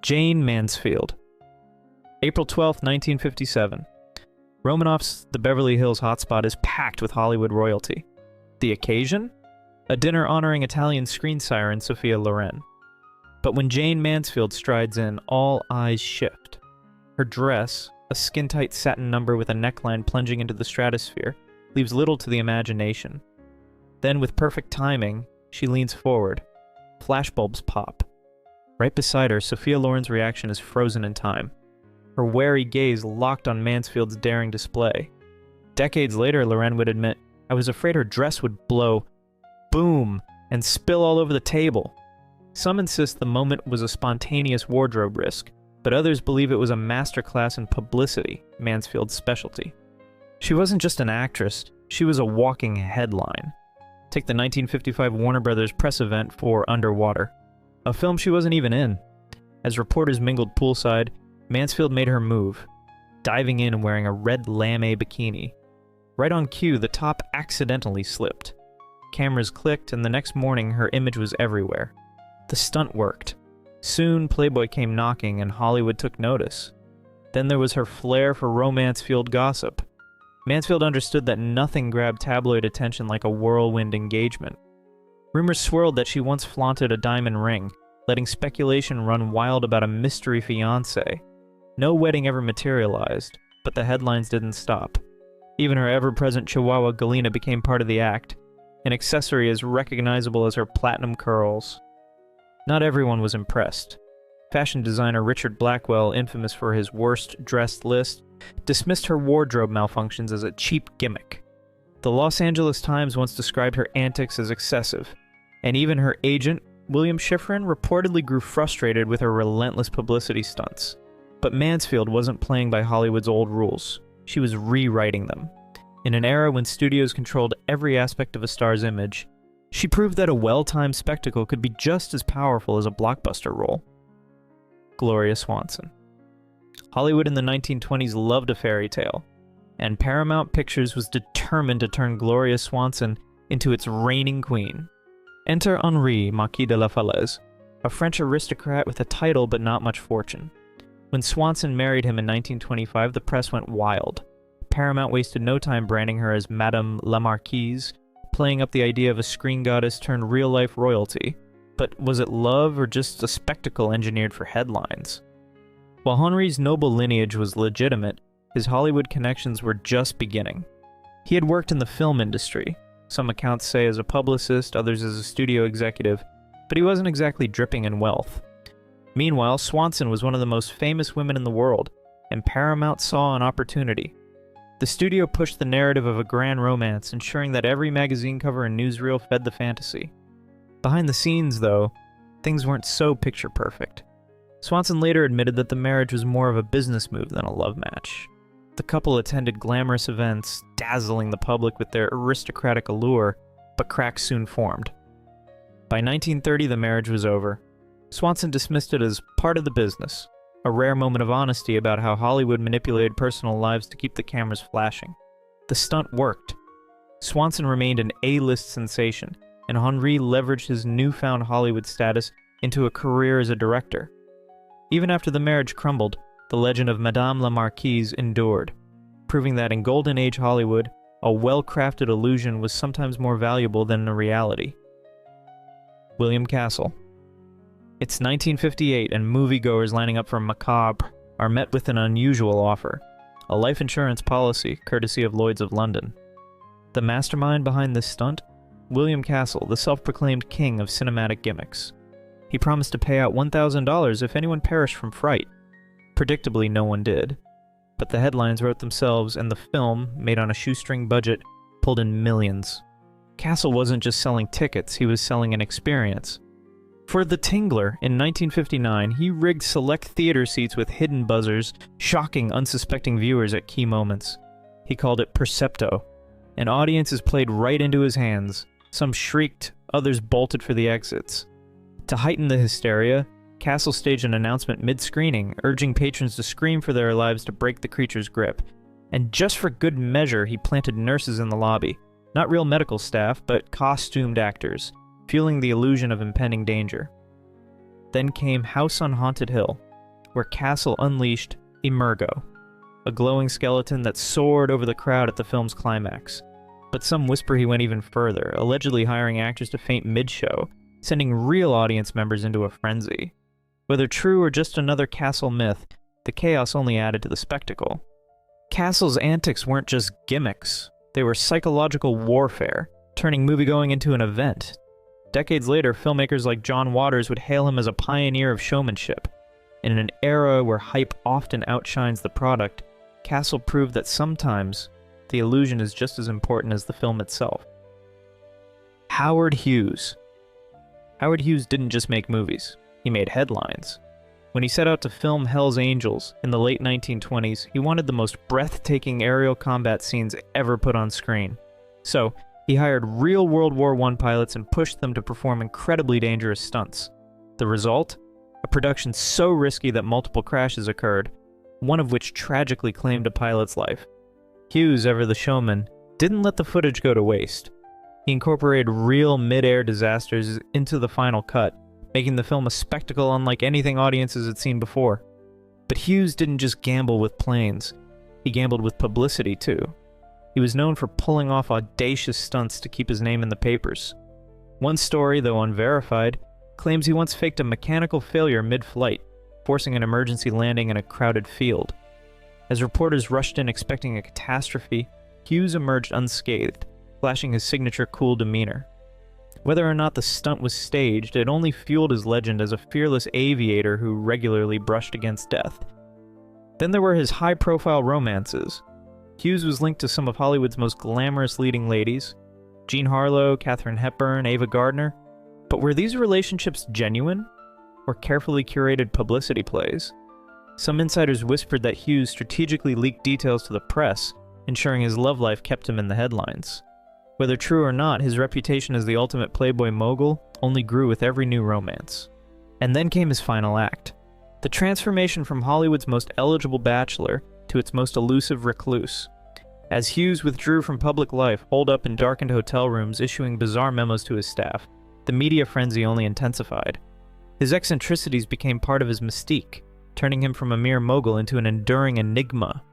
Jane Mansfield. April 12, 1957. Romanoff's The Beverly Hills hotspot is packed with Hollywood royalty. The occasion? A dinner honoring Italian screen siren Sophia Loren. But when Jane Mansfield strides in, all eyes shift. Her dress, a skin-tight satin number with a neckline plunging into the stratosphere, leaves little to the imagination. Then, with perfect timing, she leans forward. Flashbulbs pop. Right beside her, Sophia Loren's reaction is frozen in time. Her wary gaze locked on Mansfield's daring display. Decades later, Loren would admit, "I was afraid her dress would blow, boom, and spill all over the table." Some insist the moment was a spontaneous wardrobe risk, but others believe it was a masterclass in publicity, Mansfield's specialty. She wasn't just an actress, she was a walking headline. Take the 1955 Warner Brothers press event for Underwater, a film she wasn't even in. As reporters mingled poolside, Mansfield made her move, diving in and wearing a red lame bikini. Right on cue, the top accidentally slipped. Cameras clicked, and the next morning her image was everywhere. The stunt worked. Soon, Playboy came knocking, and Hollywood took notice. Then there was her flair for romance-fueled gossip. Mansfield understood that nothing grabbed tabloid attention like a whirlwind engagement. Rumors swirled that she once flaunted a diamond ring, letting speculation run wild about a mystery fiancé. No wedding ever materialized, but the headlines didn't stop. Even her ever-present Chihuahua Galena became part of the act, an accessory as recognizable as her platinum curls. Not everyone was impressed. Fashion designer Richard Blackwell, infamous for his worst-dressed list, dismissed her wardrobe malfunctions as a cheap gimmick. The Los Angeles Times once described her antics as excessive, and even her agent, William Schifrin, reportedly grew frustrated with her relentless publicity stunts. But Mansfield wasn't playing by Hollywood's old rules. She was rewriting them. In an era when studios controlled every aspect of a star's image, she proved that a well-timed spectacle could be just as powerful as a blockbuster role. Gloria Swanson. Hollywood in the 1920s loved a fairy tale, and Paramount Pictures was determined to turn Gloria Swanson into its reigning queen. Enter Henri, Marquis de la Falaise, a French aristocrat with a title but not much fortune. When Swanson married him in 1925, the press went wild. Paramount wasted no time branding her as Madame la Marquise, playing up the idea of a screen goddess turned real-life royalty. But was it love or just a spectacle engineered for headlines? While Henri's noble lineage was legitimate, his Hollywood connections were just beginning. He had worked in the film industry, some accounts say as a publicist, others as a studio executive, but he wasn't exactly dripping in wealth. Meanwhile, Swanson was one of the most famous women in the world, and Paramount saw an opportunity. The studio pushed the narrative of a grand romance, ensuring that every magazine cover and newsreel fed the fantasy. Behind the scenes, though, things weren't so picture-perfect. Swanson later admitted that the marriage was more of a business move than a love match. The couple attended glamorous events, dazzling the public with their aristocratic allure, but cracks soon formed. By 1930, the marriage was over. Swanson dismissed it as part of the business, a rare moment of honesty about how Hollywood manipulated personal lives to keep the cameras flashing. The stunt worked. Swanson remained an A-list sensation, and Henri leveraged his newfound Hollywood status into a career as a director. Even after the marriage crumbled, the legend of Madame la Marquise endured, proving that in Golden Age Hollywood, a well-crafted illusion was sometimes more valuable than a reality. William Castle. It's 1958, and moviegoers lining up for Macabre are met with an unusual offer, a life insurance policy courtesy of Lloyd's of London. The mastermind behind this stunt? William Castle, the self-proclaimed king of cinematic gimmicks. He promised to pay out $1,000 if anyone perished from fright. Predictably, no one did. But the headlines wrote themselves, and the film, made on a shoestring budget, pulled in millions. Castle wasn't just selling tickets, he was selling an experience. For The Tingler, in 1959, he rigged select theater seats with hidden buzzers, shocking unsuspecting viewers at key moments. He called it Percepto. An audience is played right into his hands. Some shrieked, others bolted for the exits. To heighten the hysteria, Castle staged an announcement mid-screening, urging patrons to scream for their lives to break the creature's grip. And just for good measure, he planted nurses in the lobby. Not real medical staff, but costumed actors, fueling the illusion of impending danger. Then came House on Haunted Hill, where Castle unleashed Emergo, a glowing skeleton that soared over the crowd at the film's climax. But some whisper he went even further, allegedly hiring actors to faint mid-show, sending real audience members into a frenzy. Whether true or just another Castle myth, the chaos only added to the spectacle. Castle's antics weren't just gimmicks, they were psychological warfare, turning moviegoing into an event. Decades later, filmmakers like John Waters would hail him as a pioneer of showmanship. In an era where hype often outshines the product, Castle proved that sometimes the illusion is just as important as the film itself. Howard Hughes. Howard Hughes didn't just make movies, he made headlines. When he set out to film Hell's Angels in the late 1920s, he wanted the most breathtaking aerial combat scenes ever put on screen. So, he hired real World War I pilots and pushed them to perform incredibly dangerous stunts. The result? A production so risky that multiple crashes occurred, one of which tragically claimed a pilot's life. Hughes, ever the showman, didn't let the footage go to waste. He incorporated real mid-air disasters into the final cut, making the film a spectacle unlike anything audiences had seen before. But Hughes didn't just gamble with planes, he gambled with publicity too. He was known for pulling off audacious stunts to keep his name in the papers. One story, though unverified, claims he once faked a mechanical failure mid-flight, forcing an emergency landing in a crowded field. As reporters rushed in expecting a catastrophe, Hughes emerged unscathed, flashing his signature cool demeanor. Whether or not the stunt was staged, it only fueled his legend as a fearless aviator who regularly brushed against death. Then there were his high-profile romances. Hughes was linked to some of Hollywood's most glamorous leading ladies, Jean Harlow, Katharine Hepburn, Ava Gardner. But were these relationships genuine, or carefully curated publicity plays? Some insiders whispered that Hughes strategically leaked details to the press, ensuring his love life kept him in the headlines. Whether true or not, his reputation as the ultimate playboy mogul only grew with every new romance. And then came his final act. The transformation from Hollywood's most eligible bachelor to its most elusive recluse. As Hughes withdrew from public life, holed up in darkened hotel rooms issuing bizarre memos to his staff, the media frenzy only intensified. His eccentricities became part of his mystique, turning him from a mere mogul into an enduring enigma.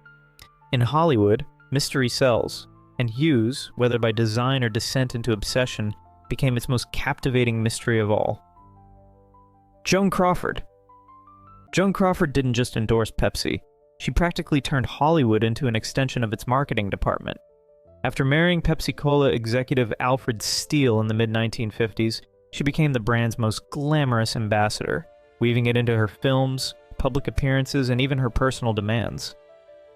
In Hollywood, mystery sells, and Hughes, whether by design or descent into obsession, became its most captivating mystery of all. Joan Crawford. Joan Crawford didn't just endorse Pepsi, she practically turned Hollywood into an extension of its marketing department. After marrying Pepsi-Cola executive Alfred Steele in the mid-1950s, she became the brand's most glamorous ambassador, weaving it into her films, public appearances, and even her personal demands.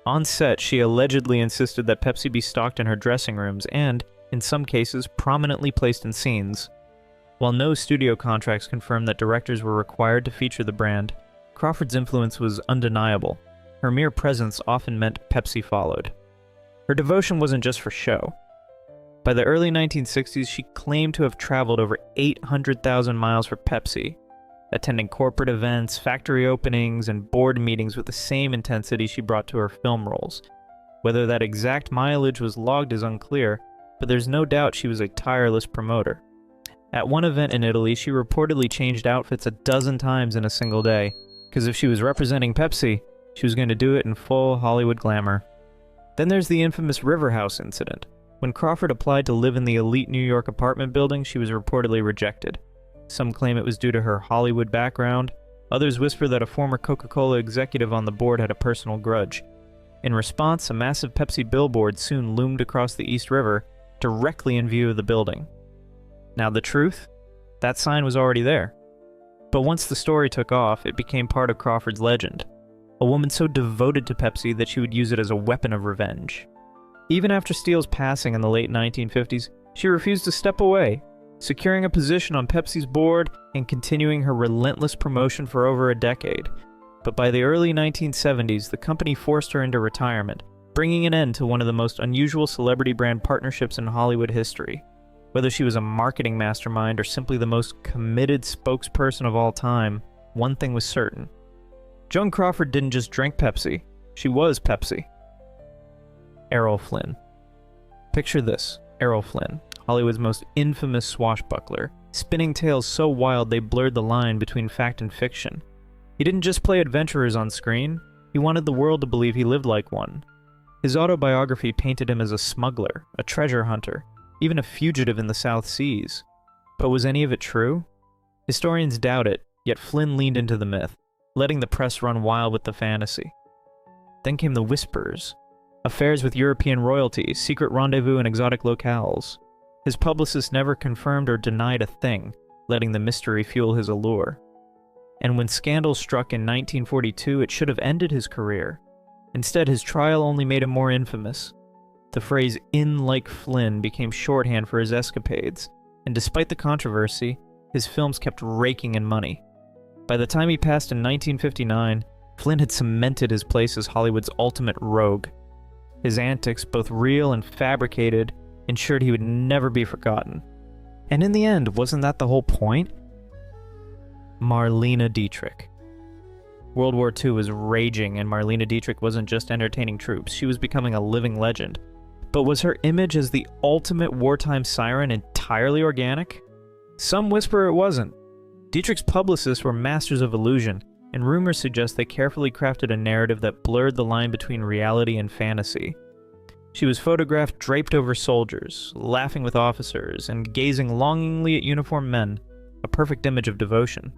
On set, she allegedly insisted that Pepsi be stocked in her dressing rooms and, in some cases, prominently placed in scenes. While no studio contracts confirmed that directors were required to feature the brand, Crawford's influence was undeniable. Her mere presence often meant Pepsi followed. Her devotion wasn't just for show. By the early 1960s, she claimed to have traveled over 800,000 miles for Pepsi, attending corporate events, factory openings, and board meetings with the same intensity she brought to her film roles. Whether that exact mileage was logged is unclear, but there's no doubt she was a tireless promoter. At one event in Italy, she reportedly changed outfits a dozen times in a single day, because if she was representing Pepsi, she was going to do it in full Hollywood glamour. Then there's the infamous River House incident. When Crawford applied to live in the elite New York apartment building, she was reportedly rejected. Some claim it was due to her Hollywood background. Others whisper that a former Coca-Cola executive on the board had a personal grudge. In response, a massive Pepsi billboard soon loomed across the East River, directly in view of the building. Now the truth? That sign was already there. But once the story took off, it became part of Crawford's legend. A woman so devoted to Pepsi that she would use it as a weapon of revenge. Even after Steele's passing in the late 1950s, she refused to step away, securing a position on Pepsi's board and continuing her relentless promotion for over a decade. But by the early 1970s, the company forced her into retirement, bringing an end to one of the most unusual celebrity brand partnerships in Hollywood history. Whether she was a marketing mastermind or simply the most committed spokesperson of all time, one thing was certain. Joan Crawford didn't just drink Pepsi, she was Pepsi. Errol Flynn. Picture this, Errol Flynn, Hollywood's most infamous swashbuckler, spinning tales so wild they blurred the line between fact and fiction. He didn't just play adventurers on screen, he wanted the world to believe he lived like one. His autobiography painted him as a smuggler, a treasure hunter, even a fugitive in the South Seas. But was any of it true? Historians doubt it, yet Flynn leaned into the myth, letting the press run wild with the fantasy. Then came the whispers. Affairs with European royalty, secret rendezvous in exotic locales. His publicist never confirmed or denied a thing, letting the mystery fuel his allure. And when scandal struck in 1942, it should have ended his career. Instead, his trial only made him more infamous. The phrase "in like Flynn" became shorthand for his escapades, and despite the controversy, his films kept raking in money. By the time he passed in 1959, Flynn had cemented his place as Hollywood's ultimate rogue. His antics, both real and fabricated, ensured he would never be forgotten. And in the end, wasn't that the whole point? Marlene Dietrich. World War II was raging, and Marlene Dietrich wasn't just entertaining troops, she was becoming a living legend. But was her image as the ultimate wartime siren entirely organic? Some whisper it wasn't. Dietrich's publicists were masters of illusion, and rumors suggest they carefully crafted a narrative that blurred the line between reality and fantasy. She was photographed draped over soldiers, laughing with officers, and gazing longingly at uniformed men, a perfect image of devotion.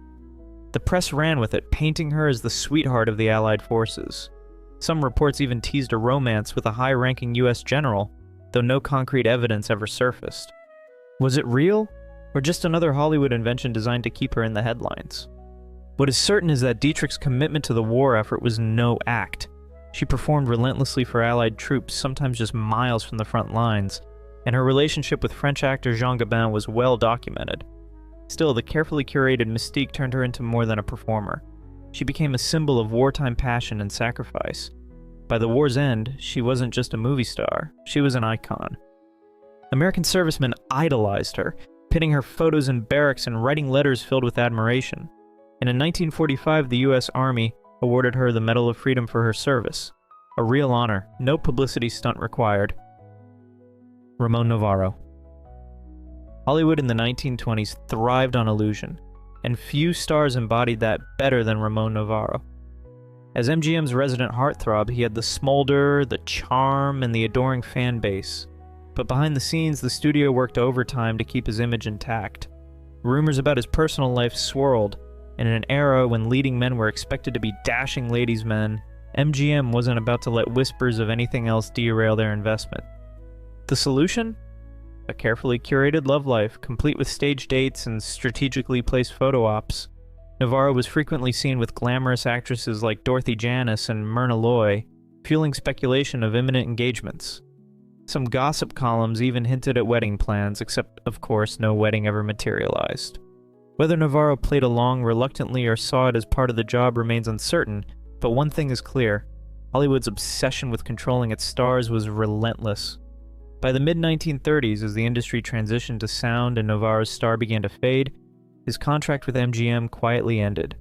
The press ran with it, painting her as the sweetheart of the Allied forces. Some reports even teased a romance with a high-ranking U.S. general, though no concrete evidence ever surfaced. Was it real, or just another Hollywood invention designed to keep her in the headlines? What is certain is that Dietrich's commitment to the war effort was no act. She performed relentlessly for Allied troops, sometimes just miles from the front lines, and her relationship with French actor Jean Gabin was well documented. Still, the carefully curated mystique turned her into more than a performer. She became a symbol of wartime passion and sacrifice. By the war's end, she wasn't just a movie star, she was an icon. American servicemen idolized her, pinning her photos in barracks and writing letters filled with admiration. And in 1945, the U.S. Army awarded her the Medal of Freedom for her service. A real honor, no publicity stunt required. Ramon Novarro. Hollywood in the 1920s thrived on illusion, and few stars embodied that better than Ramon Novarro. As MGM's resident heartthrob, he had the smolder, the charm, and the adoring fan base. But behind the scenes, the studio worked overtime to keep his image intact. Rumors about his personal life swirled, and in an era when leading men were expected to be dashing ladies' men, MGM wasn't about to let whispers of anything else derail their investment. The solution? A carefully curated love life, complete with stage dates and strategically placed photo ops. Novarro was frequently seen with glamorous actresses like Dorothy Janis and Myrna Loy, fueling speculation of imminent engagements. Some gossip columns even hinted at wedding plans, except, of course, no wedding ever materialized. Whether Novarro played along reluctantly or saw it as part of the job remains uncertain, but one thing is clear: Hollywood's obsession with controlling its stars was relentless. By the mid-1930s, as the industry transitioned to sound and Novarro's star began to fade, his contract with MGM quietly ended.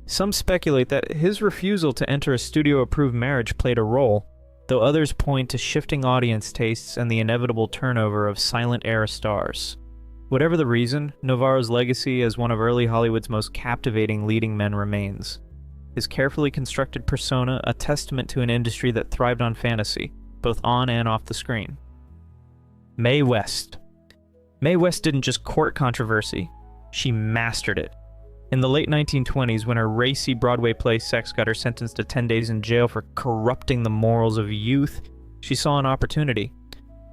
Some speculate that his refusal to enter a studio-approved marriage played a role, though others point to shifting audience tastes and the inevitable turnover of silent-era stars. Whatever the reason, Novarro's legacy as one of early Hollywood's most captivating leading men remains. His carefully constructed persona a testament to an industry that thrived on fantasy, both on and off the screen. Mae West. Mae West didn't just court controversy, she mastered it. In the late 1920s, when her racy Broadway play Sex got her sentenced to 10 days in jail for corrupting the morals of youth, she saw an opportunity.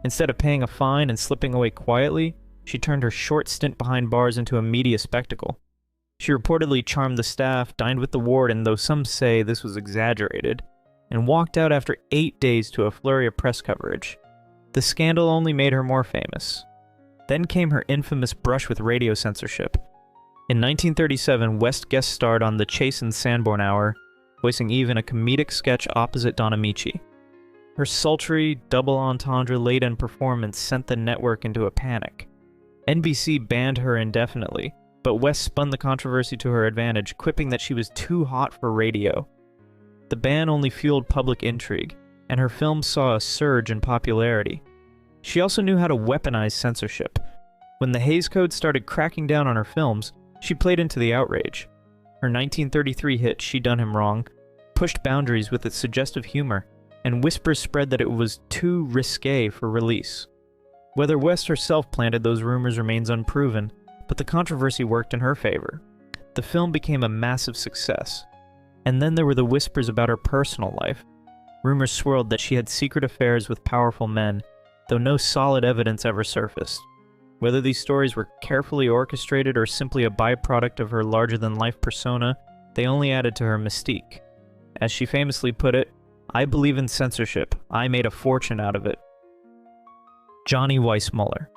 Instead of paying a fine and slipping away quietly, she turned her short stint behind bars into a media spectacle. She reportedly charmed the staff, dined with the warden, though some say this was exaggerated, and walked out after 8 days to a flurry of press coverage. The scandal only made her more famous. Then came her infamous brush with radio censorship. In 1937, West guest starred on The Chase and Sanborn Hour, voicing Eve in a comedic sketch opposite Don Amici. Her sultry, double entendre-laden performance sent the network into a panic. NBC banned her indefinitely, but West spun the controversy to her advantage, quipping that she was too hot for radio. The ban only fueled public intrigue, and her films saw a surge in popularity. She also knew how to weaponize censorship. When the Hays Code started cracking down on her films, she played into the outrage. Her 1933 hit, She Done Him Wrong, pushed boundaries with its suggestive humor, and whispers spread that it was too risque for release. Whether West herself planted those rumors remains unproven, but the controversy worked in her favor. The film became a massive success. And then there were the whispers about her personal life. Rumors swirled that she had secret affairs with powerful men, though no solid evidence ever surfaced. Whether these stories were carefully orchestrated or simply a byproduct of her larger-than-life persona, they only added to her mystique. As she famously put it, "I believe in censorship. I made a fortune out of it." Johnny Weissmuller.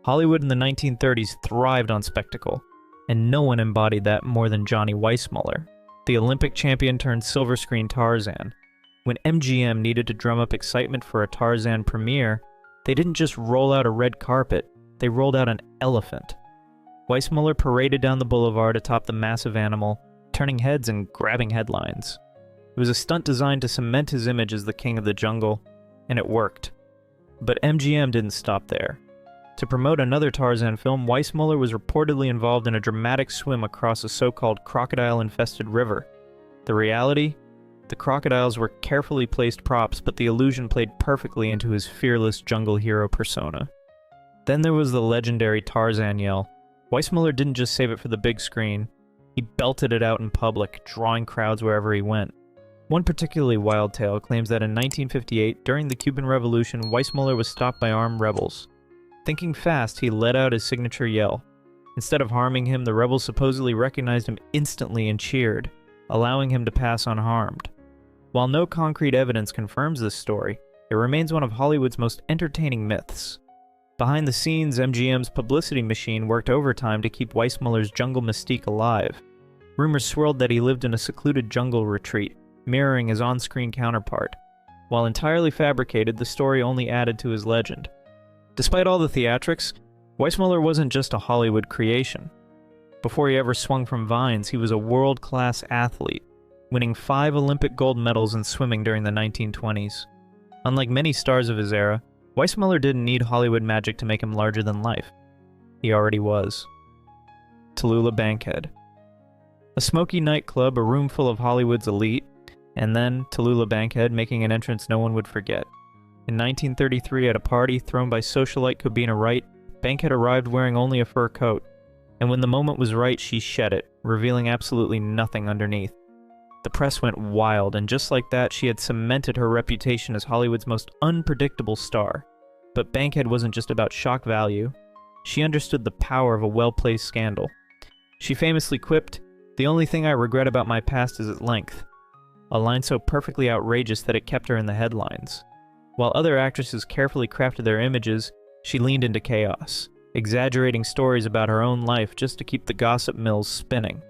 Hollywood in the 1930s thrived on spectacle, and no one embodied that more than Johnny Weissmuller, the Olympic champion turned silver screen Tarzan. When MGM needed to drum up excitement for a Tarzan premiere, they didn't just roll out a red carpet, they rolled out an elephant. Weissmuller paraded down the boulevard atop the massive animal, turning heads and grabbing headlines. It was a stunt designed to cement his image as the king of the jungle, and it worked. But MGM didn't stop there. To promote another Tarzan film, Weissmuller was reportedly involved in a dramatic swim across a so-called crocodile-infested river. The reality? The crocodiles were carefully placed props, but the illusion played perfectly into his fearless jungle hero persona. Then there was the legendary Tarzan yell. Weissmuller didn't just save it for the big screen. He belted it out in public, drawing crowds wherever he went. One particularly wild tale claims that in 1958, during the Cuban Revolution, Weissmuller was stopped by armed rebels. Thinking fast, he let out his signature yell. Instead of harming him, the rebels supposedly recognized him instantly and cheered, allowing him to pass unharmed. While no concrete evidence confirms this story, it remains one of Hollywood's most entertaining myths. Behind the scenes, MGM's publicity machine worked overtime to keep Weissmuller's jungle mystique alive. Rumors swirled that he lived in a secluded jungle retreat, mirroring his on-screen counterpart. While entirely fabricated, the story only added to his legend. Despite all the theatrics, Weissmuller wasn't just a Hollywood creation. Before he ever swung from vines, he was a world-class athlete, winning 5 Olympic gold medals in swimming during the 1920s. Unlike many stars of his era, Weissmuller didn't need Hollywood magic to make him larger than life. He already was. Tallulah Bankhead. A smoky nightclub, a room full of Hollywood's elite, and then Tallulah Bankhead making an entrance no one would forget. In 1933, at a party thrown by socialite Cobina Wright, Bankhead arrived wearing only a fur coat, and when the moment was right, she shed it, revealing absolutely nothing underneath. The press went wild, and just like that, she had cemented her reputation as Hollywood's most unpredictable star. But Bankhead wasn't just about shock value. She understood the power of a well-placed scandal. She famously quipped, "The only thing I regret about my past is its length," a line so perfectly outrageous that it kept her in the headlines. While other actresses carefully crafted their images, she leaned into chaos, exaggerating stories about her own life just to keep the gossip mills spinning.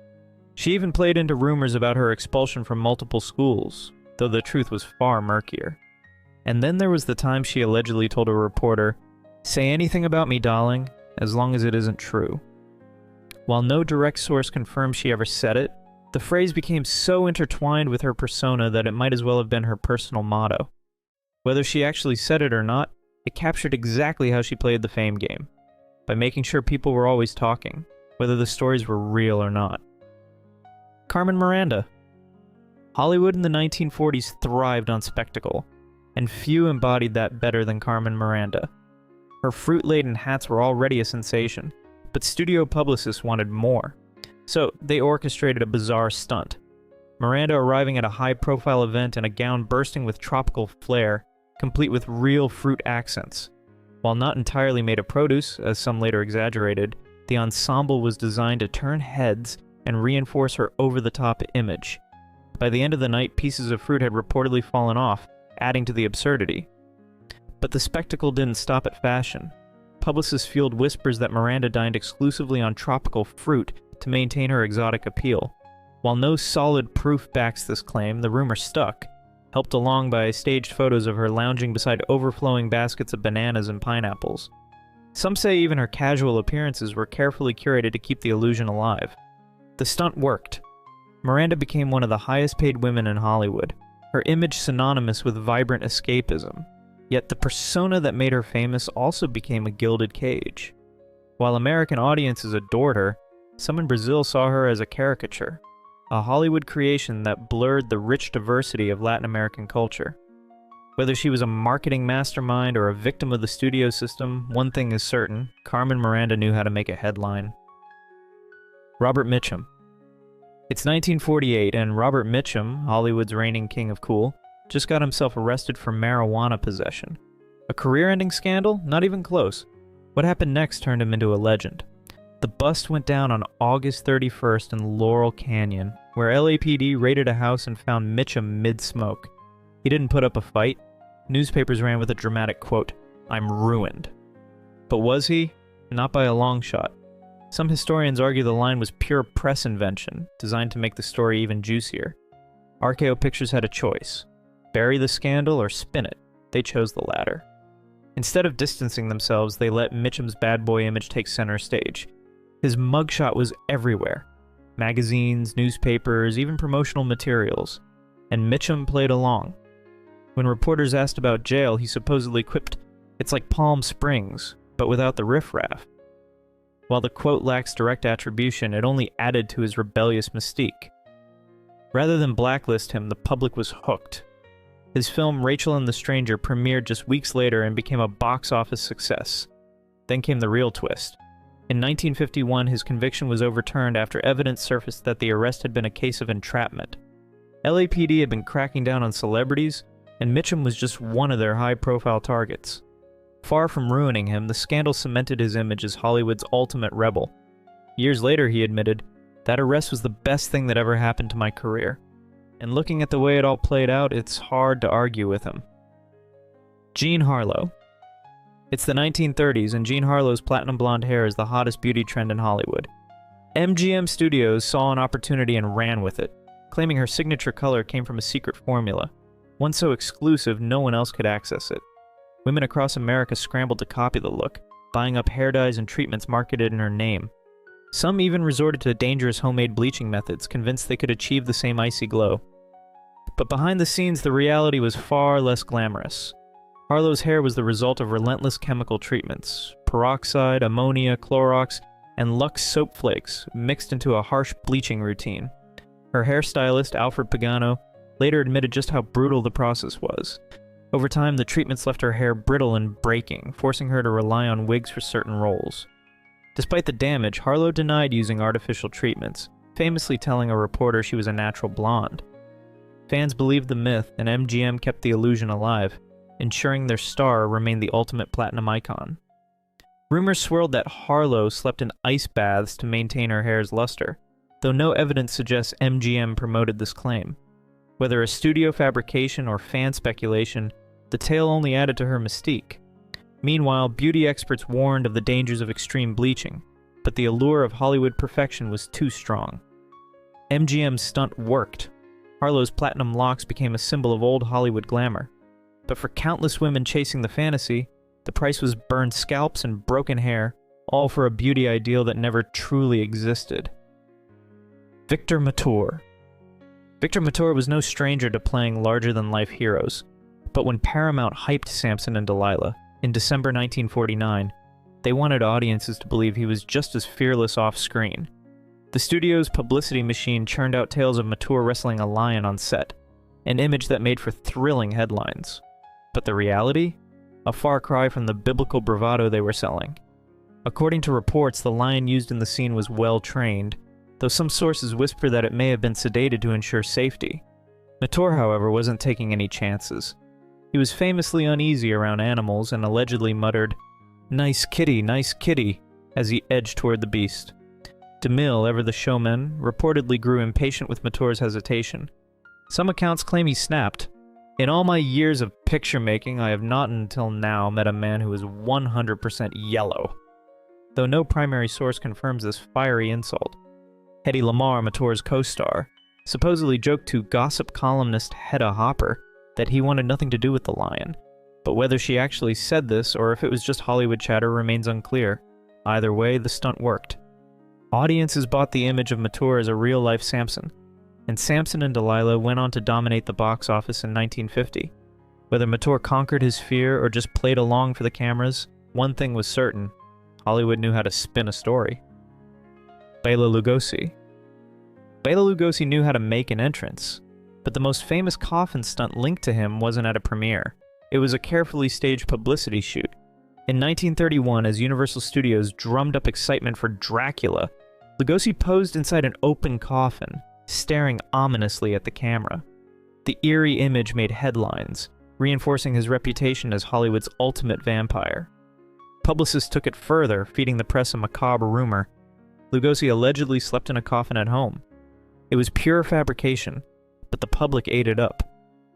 She even played into rumors about her expulsion from multiple schools, though the truth was far murkier. And then there was the time she allegedly told a reporter, "Say anything about me, darling, as long as it isn't true." While no direct source confirmed she ever said it, the phrase became so intertwined with her persona that it might as well have been her personal motto. Whether she actually said it or not, it captured exactly how she played the fame game, by making sure people were always talking, whether the stories were real or not. Carmen Miranda. Hollywood in the 1940s thrived on spectacle, and few embodied that better than Carmen Miranda. Her fruit-laden hats were already a sensation, but studio publicists wanted more, so they orchestrated a bizarre stunt. Miranda arriving at a high-profile event in a gown bursting with tropical flair, complete with real fruit accents. While not entirely made of produce, as some later exaggerated, the ensemble was designed to turn heads and reinforce her over-the-top image. By the end of the night, pieces of fruit had reportedly fallen off, adding to the absurdity. But the spectacle didn't stop at fashion. Publicists fueled whispers that Miranda dined exclusively on tropical fruit to maintain her exotic appeal. While no solid proof backs this claim, the rumor stuck, helped along by staged photos of her lounging beside overflowing baskets of bananas and pineapples. Some say even her casual appearances were carefully curated to keep the illusion alive. The stunt worked. Miranda became one of the highest-paid women in Hollywood, her image synonymous with vibrant escapism. Yet the persona that made her famous also became a gilded cage. While American audiences adored her, Some in Brazil saw her as a caricature, a Hollywood creation that blurred the rich diversity of Latin American culture. Whether she was a marketing mastermind or a victim of the studio system, one thing is certain: Carmen Miranda knew how to make a headline. Robert Mitchum. It's 1948, and Robert Mitchum, Hollywood's reigning king of cool, just got himself arrested for marijuana possession. A career-ending scandal? Not even close. What happened next turned him into a legend. The bust went down on August 31st in Laurel Canyon, where LAPD raided a house and found Mitchum mid-smoke. He didn't put up a fight. Newspapers ran with a dramatic quote, "I'm ruined." But was he? Not by a long shot. Some historians argue the line was pure press invention, designed to make the story even juicier. RKO Pictures had a choice: bury the scandal or spin it. They chose the latter. Instead of distancing themselves, they let Mitchum's bad boy image take center stage. His mugshot was everywhere. Magazines, newspapers, even promotional materials. And Mitchum played along. When reporters asked about jail, he supposedly quipped, "It's like Palm Springs, but without the riffraff." While the quote lacks direct attribution, it only added to his rebellious mystique. Rather than blacklist him, the public was hooked. His film Rachel and the Stranger premiered just weeks later and became a box office success. Then came the real twist. In 1951, his conviction was overturned after evidence surfaced that the arrest had been a case of entrapment. LAPD had been cracking down on celebrities, and Mitchum was just one of their high-profile targets. Far from ruining him, the scandal cemented his image as Hollywood's ultimate rebel. Years later, he admitted, "That arrest was the best thing that ever happened to my career." And looking at the way it all played out, it's hard to argue with him. Jean Harlow. It's the 1930s, and Jean Harlow's platinum blonde hair is the hottest beauty trend in Hollywood. MGM Studios saw an opportunity and ran with it, claiming her signature color came from a secret formula, one so exclusive no one else could access it. Women across America scrambled to copy the look, buying up hair dyes and treatments marketed in her name. Some even resorted to dangerous homemade bleaching methods, convinced they could achieve the same icy glow. But behind the scenes, the reality was far less glamorous. Harlow's hair was the result of relentless chemical treatments: peroxide, ammonia, Clorox, and Lux soap flakes mixed into a harsh bleaching routine. Her hairstylist, Alfred Pagano, later admitted just how brutal the process was. Over time, the treatments left her hair brittle and breaking, forcing her to rely on wigs for certain roles. Despite the damage, Harlow denied using artificial treatments, famously telling a reporter she was a natural blonde. Fans believed the myth, and MGM kept the illusion alive, ensuring their star remained the ultimate platinum icon. Rumors swirled that Harlow slept in ice baths to maintain her hair's luster, though no evidence suggests MGM promoted this claim. Whether a studio fabrication or fan speculation, the tale only added to her mystique. Meanwhile, beauty experts warned of the dangers of extreme bleaching, but the allure of Hollywood perfection was too strong. MGM's stunt worked. Harlow's platinum locks became a symbol of old Hollywood glamour. But for countless women chasing the fantasy, the price was burned scalps and broken hair, all for a beauty ideal that never truly existed. Victor Mature. Victor Mature was no stranger to playing larger-than-life heroes, but when Paramount hyped Samson and Delilah in December 1949, they wanted audiences to believe he was just as fearless off-screen. The studio's publicity machine churned out tales of Mature wrestling a lion on set, an image that made for thrilling headlines. But the reality? A far cry from the biblical bravado they were selling. According to reports, the lion used in the scene was well-trained, though some sources whisper that it may have been sedated to ensure safety. Mature, however, wasn't taking any chances. He was famously uneasy around animals and allegedly muttered, nice kitty," as he edged toward the beast. DeMille, ever the showman, reportedly grew impatient with Mature's hesitation. Some accounts claim he snapped. "In all my years of picture making, I have not until now met a man who is 100% yellow." Though no primary source confirms this fiery insult. Hedy Lamarr, Mature's co-star, supposedly joked to gossip columnist Hedda Hopper that he wanted nothing to do with the lion, but whether she actually said this or if it was just Hollywood chatter remains unclear. Either way, the stunt worked. Audiences bought the image of Mature as a real-life Samson, and Samson and Delilah went on to dominate the box office in 1950. Whether Mature conquered his fear or just played along for the cameras, one thing was certain: Hollywood knew how to spin a story. Bela Lugosi. Bela Lugosi knew how to make an entrance, but the most famous coffin stunt linked to him wasn't at a premiere. It was a carefully staged publicity shoot. In 1931, as Universal Studios drummed up excitement for Dracula, Lugosi posed inside an open coffin, staring ominously at the camera. The eerie image made headlines, reinforcing his reputation as Hollywood's ultimate vampire. Publicists took it further, feeding the press a macabre rumor. Lugosi allegedly slept in a coffin at home. It was pure fabrication, but the public ate it up.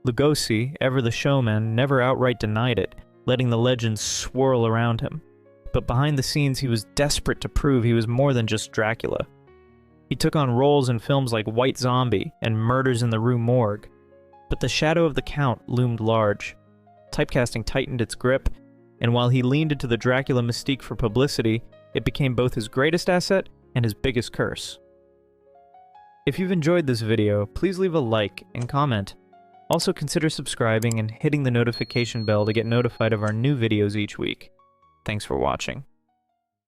Lugosi, ever the showman, never outright denied it, letting the legends swirl around him. But behind the scenes, he was desperate to prove he was more than just Dracula. He took on roles in films like White Zombie and Murders in the Rue Morgue. But the shadow of the Count loomed large. Typecasting tightened its grip, and while he leaned into the Dracula mystique for publicity, it became both his greatest asset and his biggest curse. If you've enjoyed this video, please leave a like and comment. Also consider subscribing and hitting the notification bell to get notified of our new videos each week. Thanks for watching.